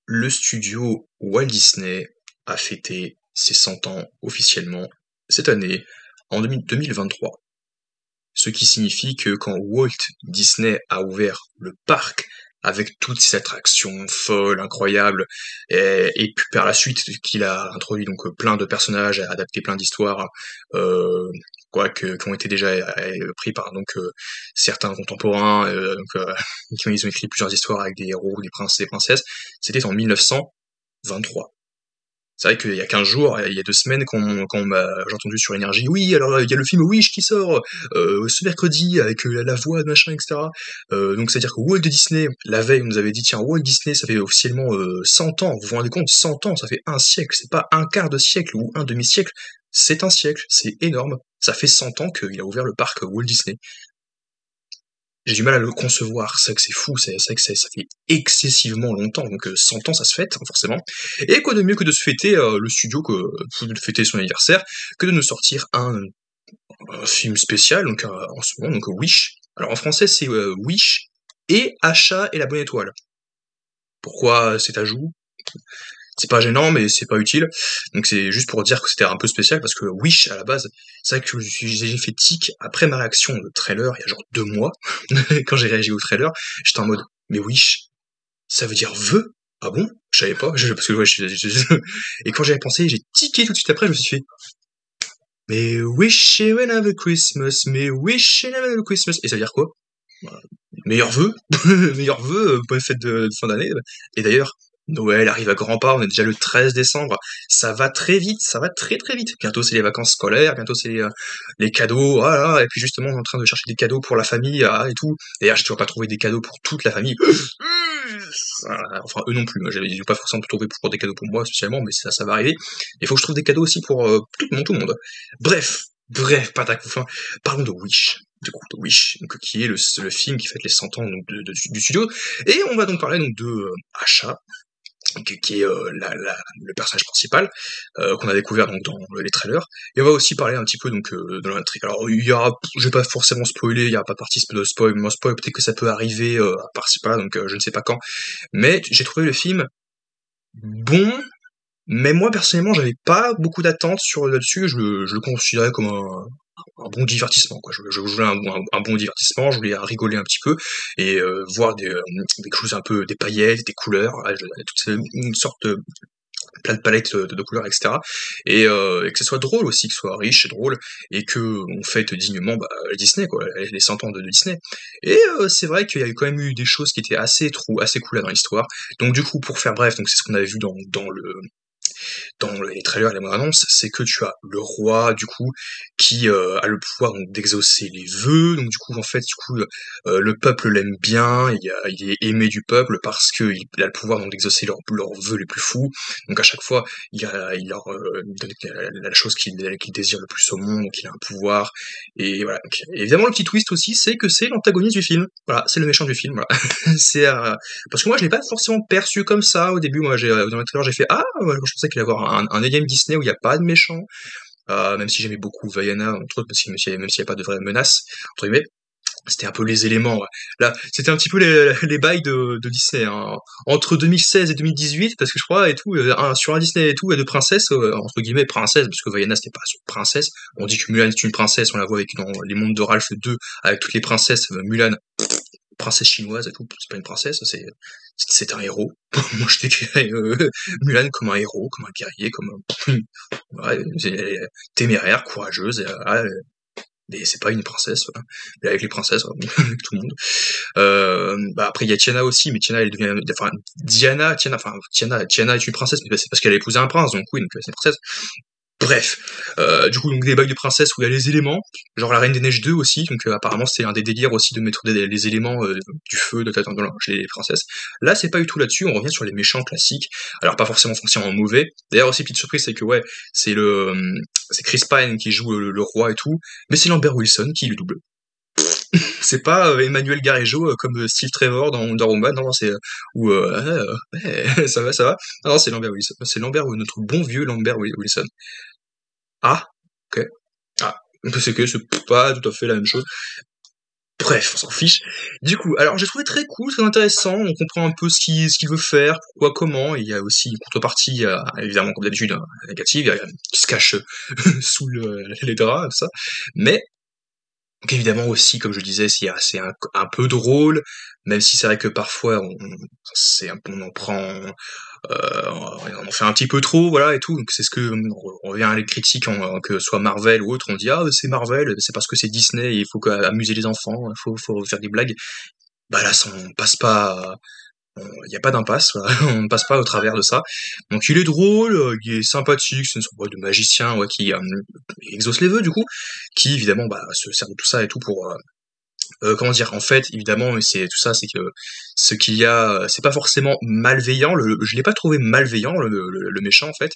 Le studio Walt Disney a fêté ses 100 ans officiellement cette année, en 2023. Ce qui signifie que quand Walt Disney a ouvert le parc avec toutes ses attractions folles, incroyables, et puis par la suite qu'il a introduit donc plein de personnages, a adapté plein d'histoires, euh, qui ont été déjà pris par certains contemporains, ils ont écrit plusieurs histoires avec des héros, des princes et des princesses. C'était en 1923. C'est vrai qu'il y a 15 jours, il y a 2 semaines, j'ai entendu sur Énergie, oui, alors il y a le film Wish qui sort ce mercredi avec la voix, machin, etc. Donc c'est-à-dire que Walt Disney, la veille, nous avait dit, tiens, Walt Disney, ça fait officiellement 100 ans, vous vous rendez compte, 100 ans, ça fait un siècle, c'est pas un quart de siècle ou un demi-siècle, c'est un siècle, c'est énorme. Ça fait 100 ans qu'il a ouvert le parc Walt Disney. J'ai du mal à le concevoir, c'est vrai que c'est fou, c'est vrai que ça fait excessivement longtemps, donc 100 ans ça se fête, hein, forcément. Et quoi de mieux que de se fêter le studio, de fêter son anniversaire, que de nous sortir un film spécial, donc en ce moment, donc Wish. Alors en français c'est Wish et Achat et la bonne étoile. Pourquoi cet ajout? C'est pas gênant, mais c'est pas utile. Donc c'est juste pour dire que c'était un peu spécial, parce que Wish, à la base, c'est vrai que j'ai fait tic après ma réaction au trailer, il y a genre 2 mois, quand j'ai réagi au trailer, j'étais en mode, mais Wish, ça veut dire vœu? Ah bon? Je savais pas, parce que ouais, et quand j'avais pensé, j'ai tiqué tout de suite après, je me suis fait, mais wish you another Christmas, mais wish you another Christmas, et ça veut dire quoi? Bah, meilleurs vœux, meilleurs vœux, bonne fête de fin d'année. Et d'ailleurs, Noël arrive à grands pas, on est déjà le 13 décembre, ça va très vite, ça va très très vite. Bientôt c'est les vacances scolaires, bientôt c'est les cadeaux, voilà, et puis justement on est en train de chercher des cadeaux pour la famille, et tout. D'ailleurs j'ai toujours pas trouvé des cadeaux pour toute la famille. Enfin eux non plus, moi j'ai pas forcément trouvé pour des cadeaux pour moi spécialement, mais ça va arriver. Il faut que je trouve des cadeaux aussi pour tout le monde. Bref, patacoufin. Parlons de Wish. Du coup, de Wish, donc, qui est le film qui fête les 100 ans donc, du studio. Et on va donc parler donc de Asha, qui est le personnage principal, qu'on a découvert donc dans les trailers. Et on va aussi parler un petit peu donc de l'intrigue. Alors je vais pas forcément spoiler, il y a pas de partie de spoil, moi spoil, peut-être que ça peut arriver à par-ci par-là, donc je ne sais pas quand. Mais j'ai trouvé le film bon, mais moi personnellement j'avais pas beaucoup d'attentes sur là-dessus, je le considérais comme un bon divertissement, quoi. Je voulais un bon divertissement, je voulais rigoler un petit peu et voir des choses un peu, des paillettes, des couleurs, voilà, une sorte de plein de palettes de couleurs, etc. Et que ce soit drôle aussi, que ce soit riche et drôle, et que on fête dignement Disney, quoi, les 100 ans de Disney. Et c'est vrai qu'il y a eu quand même eu des choses qui étaient assez cool dans l'histoire. Donc du coup, pour faire bref, donc c'est ce qu'on avait vu dans les trailers et les bandes annonces, c'est que tu as le roi du coup qui a le pouvoir donc d'exaucer les vœux. Donc du coup en fait le peuple l'aime bien, il est aimé du peuple parce que il a le pouvoir donc d'exaucer leurs vœux les plus fous. Donc à chaque fois il leur donne la chose qu'il désire le plus au monde, donc il a un pouvoir. Et voilà. Donc, évidemment le petit twist aussi c'est que c'est l'antagoniste du film. Voilà, c'est le méchant du film. Voilà. c'est Parce que moi je l'ai pas forcément perçu comme ça au début. Moi j'ai dans les trailers j'ai fait ah ouais, je pensais qu'il allait y avoir un énième Disney où il n'y a pas de méchant, même si j'aimais beaucoup Vaiana entre autres, parce que même s'il n'y a pas de vraie menace entre guillemets, c'était un peu les éléments. Ouais. Là, c'était un petit peu les bails de Disney, hein. Entre 2016 et 2018, parce que je crois, et tout, sur un Disney et tout, et de princesse, entre guillemets, princesse, parce que Vaiana, c'était pas une princesse. On dit que Mulan est une princesse, on la voit avec dans Les Mondes de Ralph 2, avec toutes les princesses, Mulan, princesse chinoise et tout, c'est pas une princesse, c'est un héros. Moi je décrirais Mulan comme un héros, comme un guerrier, comme ouais, elle est téméraire, courageuse, mais c'est pas une princesse, voilà. Et avec les princesses, avec tout le monde. Après il y a Tiana aussi, mais Tiana elle devient, enfin Tiana est une princesse, mais c'est parce qu'elle a épousé un prince, donc oui, donc c'est une princesse. Bref, du coup, donc des bails de princesse où il y a les éléments, genre la Reine des Neiges 2 aussi, donc apparemment c'est un des délires aussi de mettre les éléments du feu, chez les princesses. Là, c'est pas du tout là-dessus, on revient sur les méchants classiques, alors pas forcément mauvais. D'ailleurs aussi, petite surprise, c'est que ouais, c'est Chris Pine qui joue le roi et tout, mais c'est Lambert Wilson qui le double. C'est pas Emmanuel Garejo comme Steve Trevor dans Wonder Woman, non, c'est ouais, ça va, ça va. Non, c'est Lambert Wilson, c'est notre bon vieux Lambert Wilson. Ah, ok. Ah, c'est que c'est pas tout à fait la même chose. Bref, on s'en fiche. Du coup, alors j'ai trouvé très cool, très intéressant, on comprend un peu ce qu'il veut faire, pourquoi, comment, et il y a aussi une contrepartie, évidemment, comme d'habitude, hein, négative, qui se cache sous les draps, tout ça. Mais, donc évidemment aussi, comme je disais, c'est un peu drôle, même si c'est vrai que parfois on en prend, on en fait un petit peu trop, voilà, et tout. Donc c'est ce que on revient à les critiques, que ce soit Marvel ou autre, on dit ah c'est Marvel, c'est parce que c'est Disney, il faut amuser les enfants, faut faire des blagues. Bah là, ça, on passe pas, il y a pas d'impasse, voilà. On ne passe pas au travers de ça. Donc il est drôle, il est sympathique, c'est une sorte de magicien, ouais, qui exauce les vœux du coup, qui évidemment bah, se sert de tout ça et tout pour comment dire? En fait, évidemment, c'est tout ça, c'est que ce qu'il y a, c'est pas forcément malveillant. Je l'ai pas trouvé malveillant, le méchant, en fait.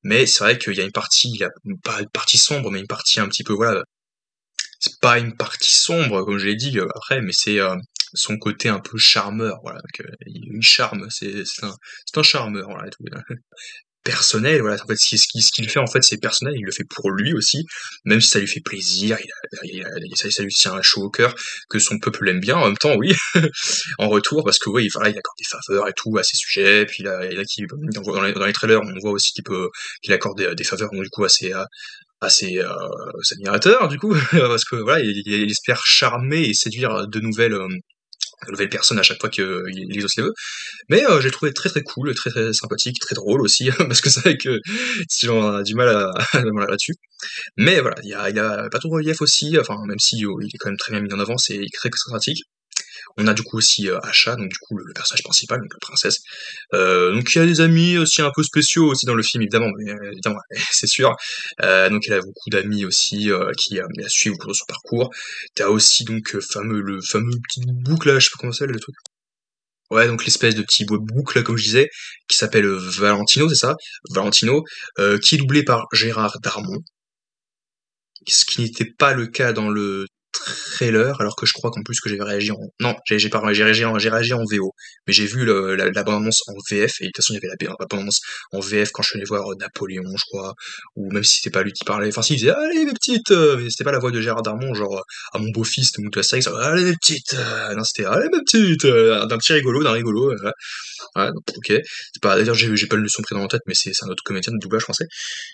Mais c'est vrai qu'il y a une partie, il y a pas une partie sombre, mais une partie un petit peu, voilà. C'est pas une partie sombre, comme je l'ai dit après, mais c'est son côté un peu charmeur, voilà. Donc, il charme, c'est un charmeur, voilà, et tout. Personnel, voilà, en fait, ce qu'il fait, en fait, c'est personnel, il le fait pour lui aussi, même si ça lui fait plaisir, ça lui tient chaud au cœur, que son peuple l'aime bien, en même temps, oui, en retour, parce que oui, voilà, il accorde des faveurs et tout à ses sujets, puis là dans les trailers, on voit aussi qu'il accorde des faveurs, donc du coup, à ses admirateurs, du coup, parce que voilà, il espère charmer et séduire de nouvelles personnes à chaque fois qu'il exauce les vœux. Mais j'ai trouvé très très cool, très très sympathique, très drôle aussi, parce que c'est vrai que si on a du mal voilà, là-dessus. Mais voilà, il a pas trop de relief aussi, enfin même si il est quand même très bien mis en avant, c'est très sympathique. On a du coup aussi Asha, donc du coup le personnage principal, donc la princesse. Donc il y a des amis aussi un peu spéciaux aussi dans le film évidemment, mais, évidemment c'est sûr. Donc elle a beaucoup d'amis aussi qui la suivent au cours de son parcours. T'as aussi donc le fameux petit boucle là, je sais pas comment ça s'appelle le truc. Ouais, donc l'espèce de petit bouc là, comme je disais, qui s'appelle Valentino, c'est ça? Valentino, qui est doublé par Gérard Darmon, ce qui n'était pas le cas dans le trailer, alors que je crois qu'en plus que j'avais réagi en... Non, j'ai pas j'ai réagi en VO, mais j'ai vu la bande-annonce en VF, et de toute façon il y avait la bande-annonce en VF quand je suis allé voir Napoléon, je crois, ou même si c'était pas lui qui parlait, enfin si, il disait «Allez mes petites!» mais c'était pas la voix de Gérard Darmon, genre à mon beau-fils de Astérix, «Allez mes petites!» Non, c'était «Allez mes petites!» d'un petit rigolo, d'un rigolo, ouais, donc, ok. C'est pas, d'ailleurs, j'ai pas le son prénom en tête, mais c'est un autre comédien de doublage français.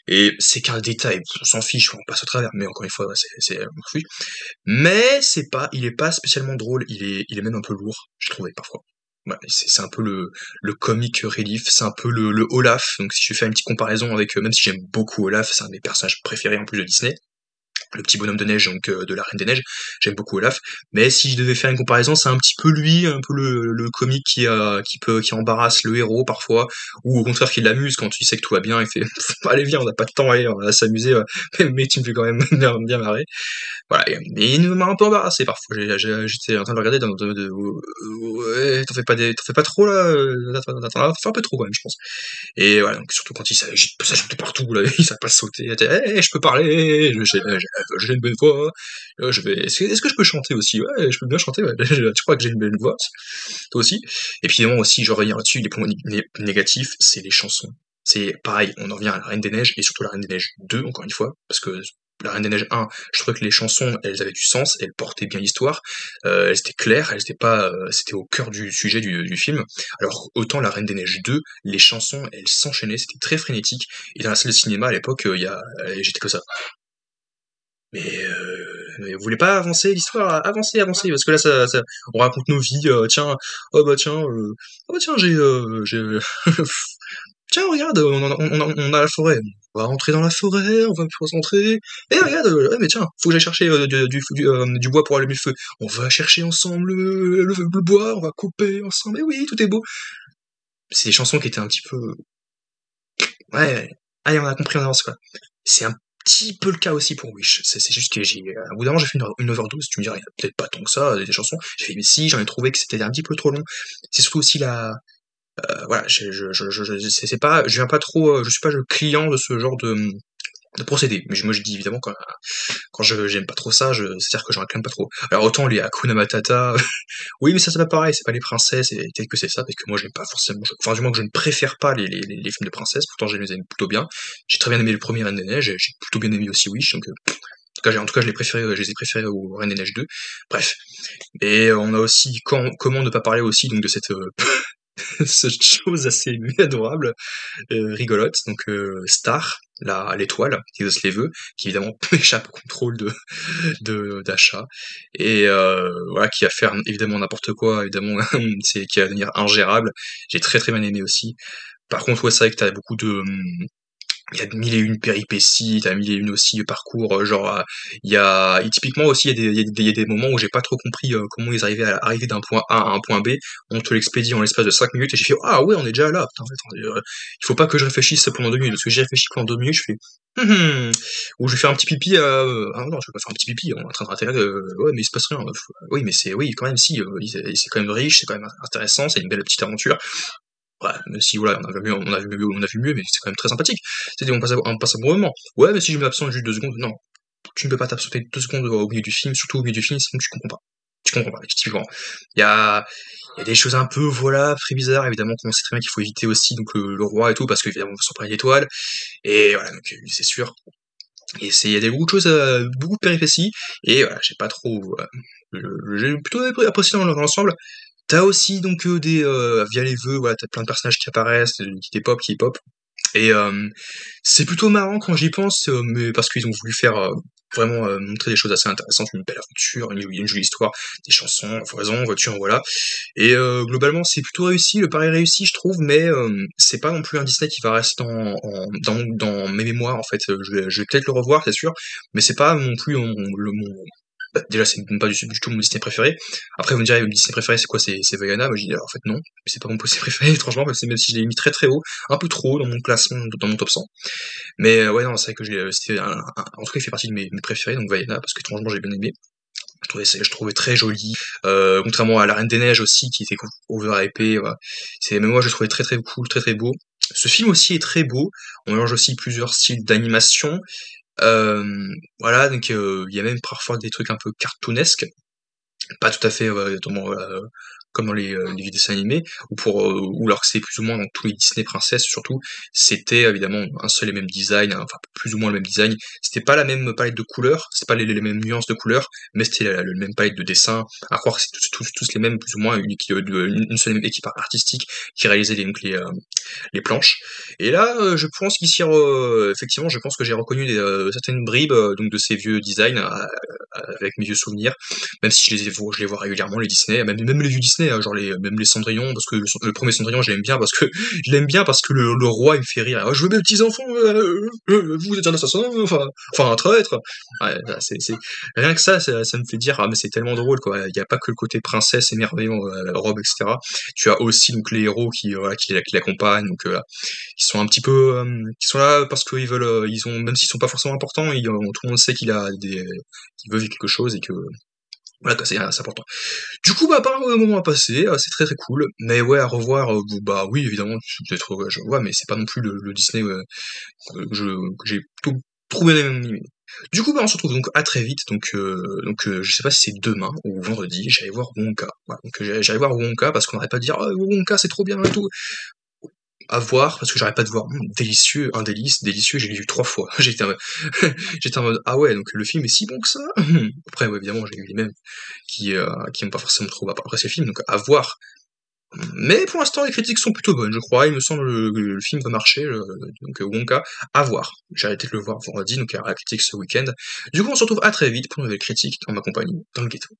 Et c'est qu'un détail, on s'en fiche, on passe au travers, mais encore une fois, on s'en fiche. Mais il est pas spécialement drôle, il est même un peu lourd, je trouvais parfois. Ouais, c'est un peu le comic relief, c'est un peu le Olaf. Donc si je fais une petite comparaison avec, même si j'aime beaucoup Olaf, c'est un de mes personnages préférés en plus de Disney, le petit bonhomme de neige, donc de la Reine des Neiges. J'aime beaucoup Olaf. Mais si je devais faire une comparaison, c'est un petit peu lui, un peu le comique qui embarrasse le héros parfois, ou au contraire qui l'amuse quand il sait que tout va bien, il fait allez viens, on n'a pas de temps, allez, on va s'amuser, mais tu me fais quand même bien marrer. Voilà, mais il m'a un peu embarrassé parfois. J'étais en train de le regarder ouais, t'en fais pas trop là, t'en fais un peu trop quand même, je pense. Et voilà, donc surtout quand il s'agite de partout, là, il savait pas sauter. Je peux parler, j'ai une bonne voix. Est-ce que je peux chanter aussi? Ouais, je peux bien chanter, ouais. Tu crois que j'ai une belle voix? Toi aussi? Et puis évidemment aussi, je reviens là-dessus, les points négatifs, c'est les chansons. C'est pareil, on en revient à la Reine des Neiges, et surtout la Reine des Neiges 2, encore une fois, parce que la Reine des Neiges 1, je trouvais que les chansons, elles avaient du sens, elles portaient bien l'histoire, elles étaient claires, elles étaient pas, c'était au cœur du sujet du film. Alors autant la Reine des Neiges 2, les chansons, elles s'enchaînaient, c'était très frénétique, et dans la salle de cinéma à l'époque, j'étais que ça. Mais vous voulez pas avancer l'histoire? Avancez, parce que là, on raconte nos vies. Tiens, oh bah tiens, j'ai, tiens, regarde, on a la forêt. On va rentrer dans la forêt, on va se concentrer. Et regarde, ouais, mais tiens, faut que j'aille chercher du bois pour allumer le feu. On va chercher ensemble le bois, on va couper ensemble. Et oui, tout est beau. C'est des chansons qui étaient un petit peu, ouais, allez, on a compris, on avance quoi. C'est un petit peu le cas aussi pour Wish. C'est juste que à bout d'un moment, j'ai fait une overdose. Tu me dirais, il y a peut-être pas tant que ça, des chansons. J'ai fait, mais si, j'en ai trouvé que c'était un petit peu trop long. C'est surtout aussi voilà, c'est pas, je viens pas trop, je suis pas le client de ce genre de procédé. Mais moi, je dis évidemment quand j'aime pas trop ça, c'est-à-dire que j'en réclame pas trop. Alors autant les Hakuna Matata, oui, mais ça c'est pas pareil, c'est pas les princesses, et peut-être que c'est ça, parce que moi j'aime pas forcément, enfin du moins que je ne préfère pas les films de princesses, pourtant je les aime plutôt bien. J'ai très bien aimé le premier Reine des Neiges, j'ai plutôt bien aimé aussi Wish, donc En tout cas, je les ai préférés au Reine des Neiges 2. Bref. Et on a aussi, comment ne pas parler aussi donc de cette, cette chose assez adorable, rigolote, donc Star, l'étoile, qui ose les vœux, qui évidemment échappe au contrôle d'achat, et voilà, qui va faire évidemment n'importe quoi, évidemment, qui va devenir ingérable. J'ai très très bien aimé aussi. Par contre, ouais, c'est vrai que t'as beaucoup de, il y a mille et une péripéties, t'as mille et une aussi parcours, genre, il y a, et typiquement aussi, il y a des moments où j'ai pas trop compris comment ils arrivaient à arriver d'un point A à un point B, on te l'expédie en l'espace de 5 minutes, et j'ai fait, ah ouais, on est déjà là, putain, attends, il faut pas que je réfléchisse pendant 2 minutes, parce que j'ai réfléchi pendant 2 minutes, je fais, ou je vais faire un petit pipi, ah non, je vais pas faire un petit pipi, on est en train d'intégrer, ouais, mais il se passe rien, oui, mais oui, quand même, si, c'est quand même riche, c'est quand même intéressant, c'est une belle petite aventure, ouais, même si voilà, on a vu mieux, mais c'est quand même très sympathique. C'est on passe un bon moment. Ouais, mais si je m'absente juste 2 secondes, non. Tu ne peux pas t'absenter 2 secondes au milieu du film, surtout au milieu du film, sinon tu comprends pas. Tu comprends pas, typiquement. Il y a, il y a des choses un peu, voilà, très bizarres, évidemment, qu'on sait très bien qu'il faut éviter aussi, donc le roi et tout, parce qu'évidemment, on s'en prend l'étoile. Et voilà, donc c'est sûr. Il y a des beaucoup de choses, beaucoup de péripéties, et voilà, j'ai pas trop, j'ai plutôt apprécié dans l'ensemble. T'as aussi donc via les vœux, voilà, t'as plein de personnages qui apparaissent, qui pop. Et c'est plutôt marrant quand j'y pense, mais parce qu'ils ont voulu faire vraiment montrer des choses assez intéressantes, une belle aventure, une jolie histoire, des chansons, foison, voiture, voilà. Et globalement, c'est plutôt réussi, le pari réussi, je trouve, mais c'est pas non plus un Disney qui va rester dans mes mémoires, en fait. Je vais peut-être le revoir, c'est sûr, mais c'est pas non plus bah, déjà, c'est pas du tout mon Disney préféré. Après, vous me direz, le Disney préféré, c'est quoi? C'est Vaiana? Moi, je dis, en fait, non. C'est pas mon Disney préféré, franchement, même si je l'ai mis très très haut, un peu trop haut dans mon classement, dans mon top 100. Mais ouais, non, c'est vrai que en tout cas, il fait partie de mes préférés, donc Vaiana, parce que franchement, j'ai bien aimé. Je trouvais très joli. Contrairement à La Reine des Neiges aussi, qui était overhypé, voilà. Même moi, je le trouvais très très cool, très très beau. Ce film aussi est très beau. On mélange aussi plusieurs styles d'animation. Voilà, donc il y a même parfois des trucs un peu cartoonesques, pas tout à fait comme dans les dessins animés, ou alors que c'est plus ou moins dans tous les Disney princesses surtout, c'était évidemment un seul et même design, hein, enfin plus ou moins le même design. C'était pas la même palette de couleurs, c'était pas les mêmes nuances de couleurs, mais c'était la même palette de dessin. À croire que c'est tous les mêmes, plus ou moins, une seule et même équipe artistique qui réalisait les planches. Et là, je pense qu'ici, effectivement, je pense que j'ai reconnu certaines bribes donc de ces vieux designs avec mes vieux souvenirs, même si je les vois régulièrement, les Disney, même les vieux Disney, hein, genre même les Cendrillon, parce que le premier Cendrillon, je l'aime bien parce que le roi il me fait rire. Ah, je veux mes petits enfants, vous êtes un assassin, enfin un traître. Ouais, rien que ça me fait dire ah mais c'est tellement drôle quoi. Il y a pas que le côté princesse émerveillant, robe etc. Tu as aussi donc les héros voilà, qui l'accompagnent, donc qui sont un petit peu, qui sont là parce qu'ils veulent, ils ont même s'ils sont pas forcément importants, tout le monde sait qu'il veut vivre quelque chose et que voilà, quoi, c'est important. Du coup, bah, par moment à passer, c'est très très cool. Mais ouais, à revoir, bah oui, évidemment, peut-être, ouais, je vois, mais c'est pas non plus le Disney que j'ai plutôt trop bien aimé. Du coup, bah, on se retrouve donc à très vite. Donc, je sais pas si c'est demain ou vendredi, j'allais voir Wonka. Voilà, donc j'allais voir Wonka parce qu'on n'arrête pas de dire ah, Wonka c'est trop bien et tout. À voir, parce que j'arrête pas de voir, délicieux, un délice, délicieux, j'ai lu 3 fois. J'étais en mode, ah ouais, donc le film est si bon que ça? Après, ouais, évidemment, j'ai eu les mêmes qui ont pas forcément trop apprécié le film, donc à voir. Mais pour l'instant, les critiques sont plutôt bonnes, je crois. Il me semble que le film va marcher, donc Wonka, à voir. J'ai arrêté de le voir vendredi, donc à la critique ce week-end. Du coup, on se retrouve à très vite pour une nouvelle critique en ma compagnie dans le ghetto.